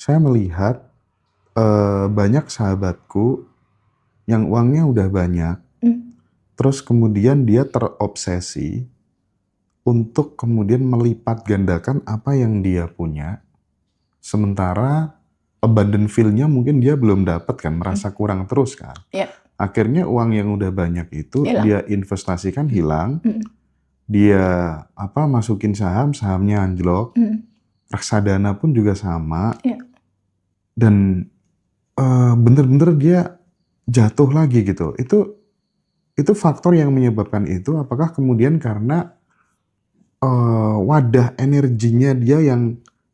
saya melihat banyak sahabatku yang uangnya udah banyak, terus kemudian dia terobsesi untuk kemudian melipat gandakan apa yang dia punya, sementara abundant feel-nya mungkin dia belum dapat kan, merasa kurang terus kan. Iya. Akhirnya uang yang udah banyak itu Hilang. dia investasikan hilang, dia masukin saham, sahamnya anjlok, reksadana pun juga sama, dan bener-bener dia jatuh lagi gitu. Itu faktor yang menyebabkan itu. Apakah kemudian karena wadah energinya dia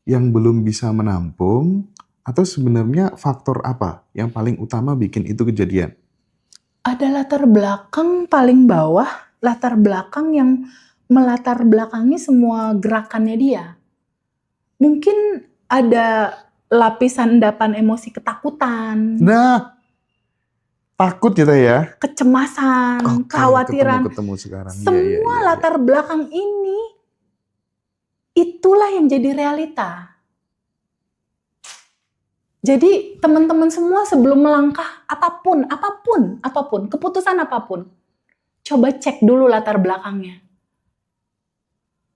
yang belum bisa menampung, atau sebenarnya faktor apa yang paling utama bikin itu kejadian? Ada latar belakang paling bawah, latar belakang yang melatar belakangi semua gerakannya dia. Mungkin ada lapisan endapan emosi ketakutan. Nah, takut gitu ya? Kecemasan, kekhawatiran. Ketemu sekarang. Semua latar belakang ini, itulah yang jadi realita. Jadi teman-teman semua sebelum melangkah apapun, keputusan apapun, coba cek dulu latar belakangnya.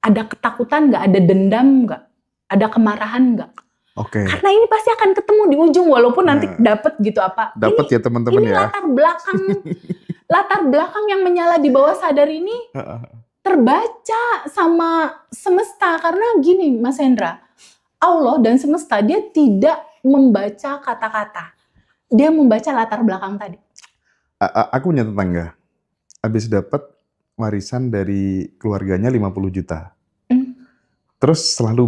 Ada ketakutan nggak? Ada dendam nggak? Ada kemarahan nggak? Oke. Karena ini pasti akan ketemu di ujung, walaupun nanti dapet gitu apa. Dapat ya teman-teman ini ya. Latar belakang yang menyala di bawah sadar ini terbaca sama semesta. Karena gini Mas Hendra, Allah dan semesta dia tidak membaca kata-kata, dia membaca latar belakang tadi. Aku punya tetangga, habis dapat warisan dari keluarganya 50 juta. Terus selalu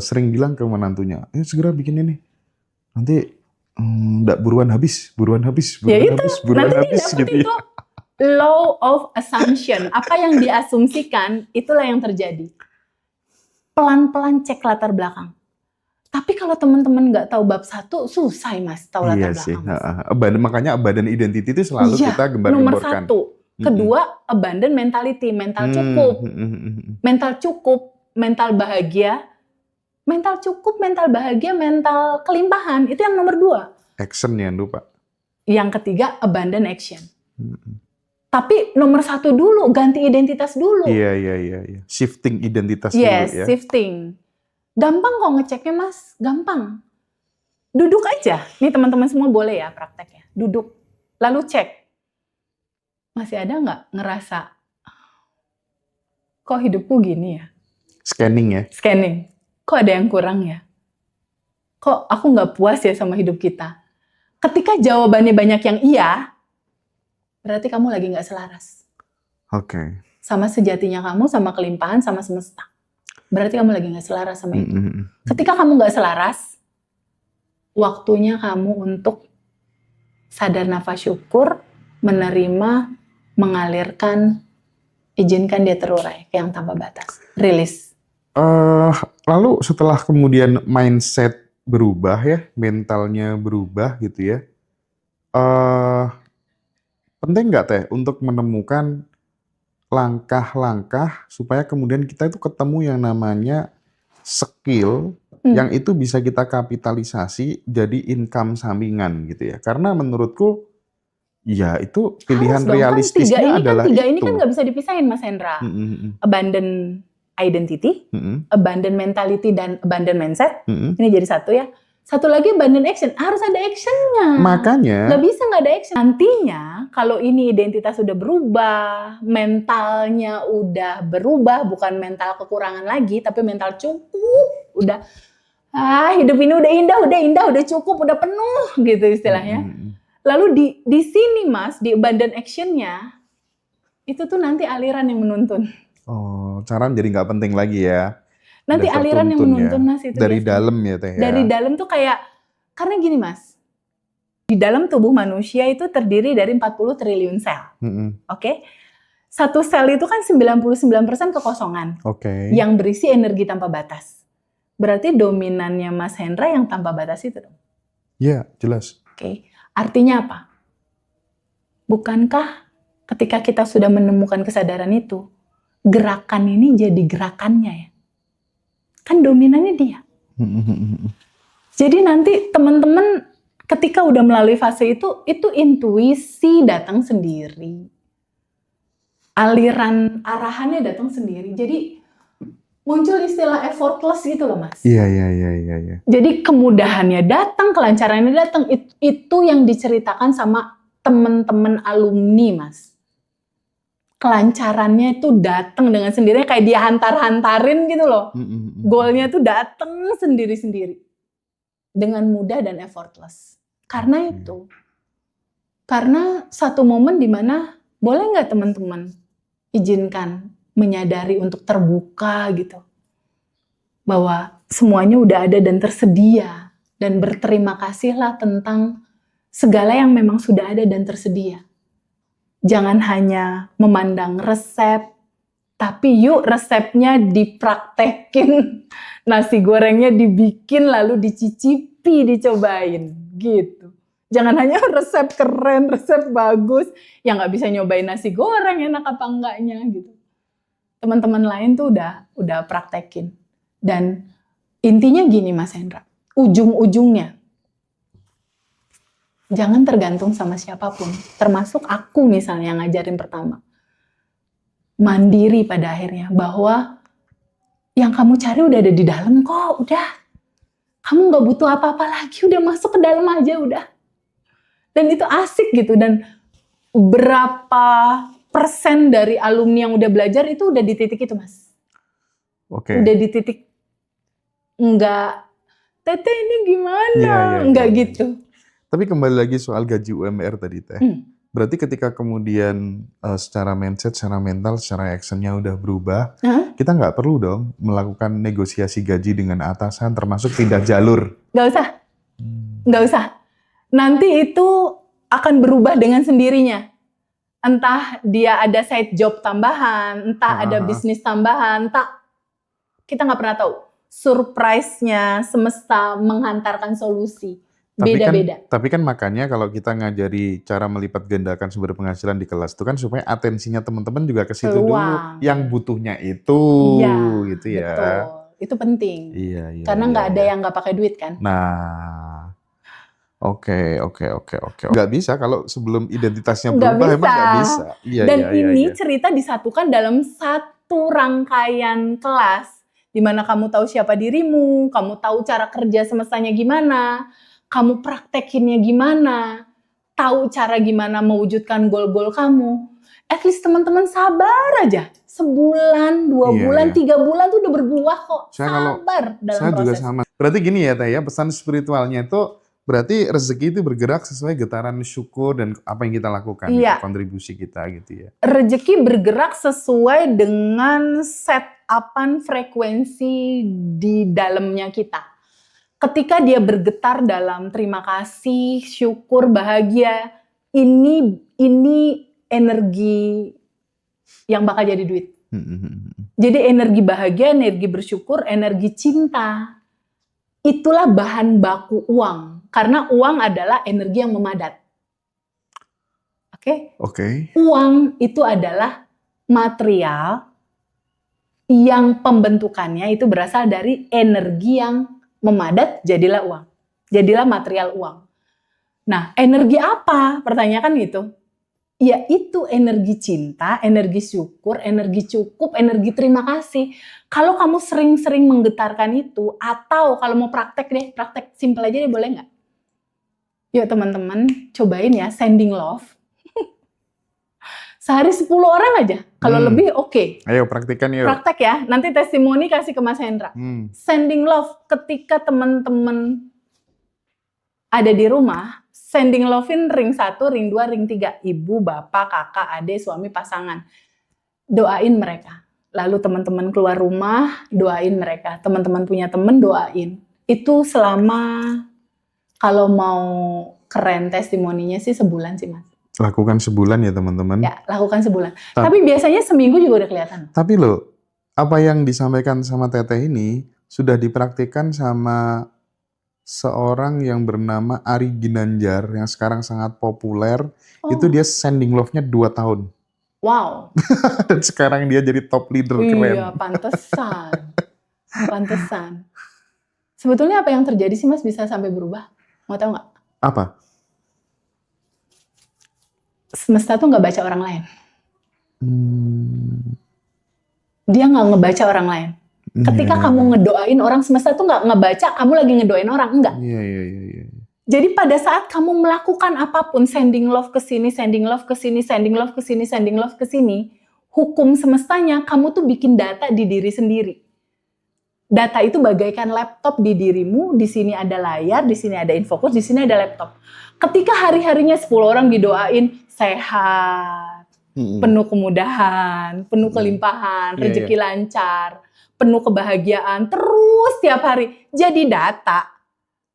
sering bilang ke menantunya, segera bikin ini, nanti buruan habis gitu itu. Law of assumption, apa yang diasumsikan itulah yang terjadi. Pelan-pelan cek latar belakang. Tapi kalau teman-teman nggak tahu bab 1, susah Mas tahu latar belakang. Makanya abundant identity itu selalu kita gembar-gemborkan. Nomor 1. Kedua, abundant mentality, mental cukup. Mental cukup, mental bahagia. Mental cukup, mental bahagia, mental kelimpahan. Itu yang nomor 2. Action ya, lupa. Yang ketiga, abundant action. Tapi nomor 1 dulu, ganti identitas dulu. Iya. Shifting identitas dulu ya. Yes, shifting. Gampang kok ngeceknya Mas, gampang. Duduk aja, nih teman-teman semua boleh ya prakteknya. Duduk, lalu cek. Masih ada nggak ngerasa, kok hidupku gini ya? Scanning ya? Scanning. Kok ada yang kurang ya? Kok aku nggak puas ya sama hidup kita? Ketika jawabannya banyak yang iya, berarti kamu lagi nggak selaras. Oke. Sama sejatinya kamu, sama kelimpahan, sama semesta. Berarti kamu lagi gak selaras sama itu. Ketika kamu gak selaras, waktunya kamu untuk sadar nafas syukur, menerima, mengalirkan, izinkan dia terurai ke yang tanpa batas. Rilis. Lalu setelah kemudian mindset berubah ya, mentalnya berubah gitu ya, penting nggak Teh untuk menemukan langkah-langkah supaya kemudian kita itu ketemu yang namanya skill yang itu bisa kita kapitalisasi jadi income sampingan gitu ya. Karena menurutku ya itu pilihan realistisnya adalah tiga itu. ini kan nggak bisa dipisahin Mas Hendra. Abundant identity, abundant mentality, dan abundant mindset. Ini jadi satu ya. Satu lagi abundant action, harus ada actionnya. Makanya nggak bisa nggak ada action. Nantinya kalau ini identitas udah berubah, mentalnya udah berubah, bukan mental kekurangan lagi, tapi mental cukup, udah hidup ini udah indah, udah cukup, udah penuh gitu istilahnya. Lalu di sini Mas, di abundant actionnya, itu tuh nanti aliran yang menuntun. Oh, cara jadi nggak penting lagi ya. Nanti aliran yang menuntun Mas itu dari biasanya. dalam ya Teh ya. Dari dalam tuh kayak, karena gini Mas, di dalam tubuh manusia itu terdiri dari 40 triliun sel. Oke? Satu sel itu kan 99% kekosongan. Yang berisi energi tanpa batas. Berarti dominannya Mas Hendra yang tanpa batas itu dong? Iya, jelas. Oke. Artinya apa? Bukankah ketika kita sudah menemukan kesadaran itu, gerakan ini jadi gerakannya ya? Kan dominannya dia. Jadi nanti teman-teman ketika udah melalui fase itu intuisi datang sendiri. Aliran arahannya datang sendiri. Jadi muncul istilah effortless gitu loh Mas. Iya. Jadi kemudahannya datang, kelancarannya datang. Itu yang diceritakan sama teman-teman alumni Mas. Kelancarannya itu datang dengan sendirinya, kayak dia hantar-hantarin gitu loh. Goalnya tuh datang sendiri-sendiri. Dengan mudah dan effortless. Karena itu. Karena satu momen dimana boleh nggak teman-teman izinkan menyadari untuk terbuka gitu. Bahwa semuanya udah ada dan tersedia. Dan berterima kasihlah tentang segala yang memang sudah ada dan tersedia. Jangan hanya memandang resep, tapi yuk resepnya dipraktekin. Nasi gorengnya dibikin lalu dicicipi, dicobain gitu. Jangan hanya resep keren, resep bagus, yang nggak bisa nyobain nasi goreng enak apa enggaknya gitu. Teman-teman lain tuh udah praktekin. Dan intinya gini Mas Hendra, ujung-ujungnya jangan tergantung sama siapapun, termasuk aku misalnya yang ngajarin pertama. Mandiri pada akhirnya, bahwa yang kamu cari udah ada di dalam kok, udah. Kamu gak butuh apa-apa lagi, udah masuk ke dalam aja udah. Dan itu asik gitu, dan berapa persen dari alumni yang udah belajar itu udah di titik itu Mas. Oke. Udah di titik, enggak, Teteh ini gimana, Iya. enggak gitu. Tapi kembali lagi soal gaji UMR tadi Teh. Berarti ketika kemudian secara mindset, secara mental, secara actionnya udah berubah, kita nggak perlu dong melakukan negosiasi gaji dengan atasan, termasuk pindah jalur. Nggak usah. Nggak usah. Nanti itu akan berubah dengan sendirinya. Entah dia ada side job tambahan, entah ada bisnis tambahan, entah kita nggak pernah tahu. Surprise-nya semesta menghantarkan solusi. Beda-beda. Tapi kan makanya kalau kita ngajari cara melipat gandakan sumber penghasilan di kelas itu kan supaya atensinya teman-teman juga ke situ dulu. Yang butuhnya itu, gitu ya. Betul. Itu penting. Iya. Karena nggak ada yang nggak pakai duit kan. Nah, oke. Nggak bisa kalau sebelum identitasnya berubah, emang nggak bisa. Iya, Dan ini cerita disatukan dalam satu rangkaian kelas. Di mana kamu tahu siapa dirimu, kamu tahu cara kerja semestanya gimana, kamu praktekinnya gimana, tahu cara gimana mewujudkan goal-goal kamu. At least teman-teman sabar aja. Sebulan, 2 bulan, 3 bulan tuh udah berbuah kok. Sabar dalam saya proses. Juga sama. Berarti gini ya Teh ya, pesan spiritualnya itu berarti rezeki itu bergerak sesuai getaran syukur dan apa yang kita lakukan, gitu, kontribusi kita gitu ya. Rezeki bergerak sesuai dengan set-upan frekuensi di dalamnya kita. Ketika dia bergetar dalam terima kasih, syukur, bahagia, ini energi yang bakal jadi duit. Jadi energi bahagia, energi bersyukur, energi cinta, itulah bahan baku uang. Karena uang adalah energi yang memadat. Oke? Uang itu adalah material yang pembentukannya itu berasal dari energi yang memadat, jadilah uang. Jadilah material uang. Nah, energi apa? Pertanyaan kan gitu. Ya itu energi cinta, energi syukur, energi cukup, energi terima kasih. Kalau kamu sering-sering menggetarkan itu, atau kalau mau praktek deh, praktek simple aja deh, boleh nggak? Yuk teman-teman, cobain ya, sending love. Sehari 10 orang aja, kalau lebih oke. Ayo praktikan yuk. Praktek ya, nanti testimoni kasih ke Mas Hendra. Sending love, ketika teman-teman ada di rumah, sending love-in ring 1, ring 2, ring 3. Ibu, bapak, kakak, adik, suami, pasangan. Doain mereka. Lalu teman-teman keluar rumah, doain mereka. Teman-teman punya teman, doain. Itu selama, kalau mau keren testimoninya sih sebulan sih Mas. Lakukan sebulan ya teman-teman. Ya, lakukan sebulan. Tapi biasanya seminggu juga udah kelihatan. Tapi loh, apa yang disampaikan sama Teteh ini sudah dipraktikkan sama seorang yang bernama Ari Ginanjar yang sekarang sangat populer. Itu dia sending love-nya 2 tahun. Wow. Dan sekarang dia jadi top leader keren. Iya, pantesan. Sebetulnya apa yang terjadi sih Mas bisa sampai berubah? Mau tahu nggak? Apa? Semesta tuh nggak baca orang lain. Hmm. Dia nggak ngebaca orang lain. Ketika Iya, kamu ngedoain orang, semesta tuh nggak ngebaca kamu lagi ngedoain orang, enggak. iya. Jadi pada saat kamu melakukan apapun, sending love ke sini, sending love ke sini, sending love ke sini, sending love ke sini, hukum semestanya kamu tuh bikin data di diri sendiri. Data itu bagaikan laptop di dirimu, di sini ada layar, di sini ada infocus, di sini ada laptop. Ketika hari-harinya 10 orang didoain sehat, penuh kemudahan, penuh kelimpahan, Iya, rezeki lancar, penuh kebahagiaan, terus tiap hari jadi data.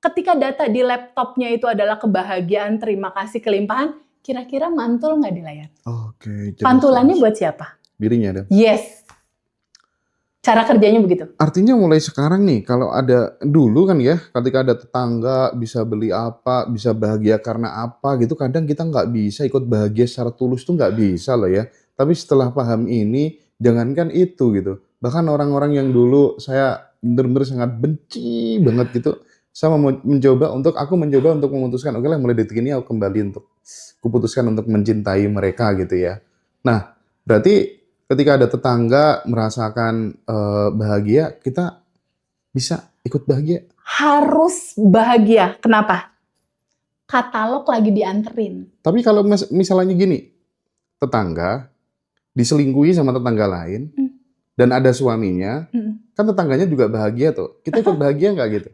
Ketika data di laptopnya itu adalah kebahagiaan, terima kasih, kelimpahan, kira-kira mantul nggak di layar? Oke. Pantulannya buat siapa? Dirinya ada. Yes. Cara kerjanya begitu. Artinya mulai sekarang nih, kalau ada dulu kan ya, ketika ada tetangga bisa beli apa, bisa bahagia karena apa gitu, kadang kita nggak bisa ikut bahagia secara tulus tuh nggak bisa loh ya. Tapi setelah paham ini, jangankan itu gitu. Bahkan orang-orang yang dulu saya benar-benar sangat benci banget gitu, saya aku mencoba untuk memutuskan, oke lah mulai detik ini aku kembali untuk, kuputuskan untuk mencintai mereka gitu ya. Nah, berarti ketika ada tetangga merasakan bahagia, kita bisa ikut bahagia. Harus bahagia. Kenapa? Katalog lagi dianterin. Tapi kalau misalnya gini, tetangga diselingkuhi sama tetangga lain, dan ada suaminya, kan tetangganya juga bahagia tuh. Kita ikut bahagia nggak gitu?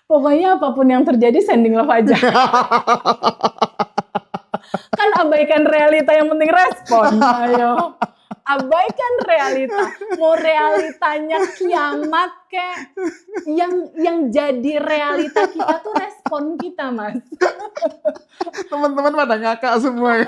Pokoknya apapun yang terjadi sending love aja. Kan abaikan realita, yang penting respon. Ayo. Abaikan realita. Mau realitanya kiamat kek. Yang jadi realita kita tuh respon kita, Mas. Teman-teman pada ngakak semua.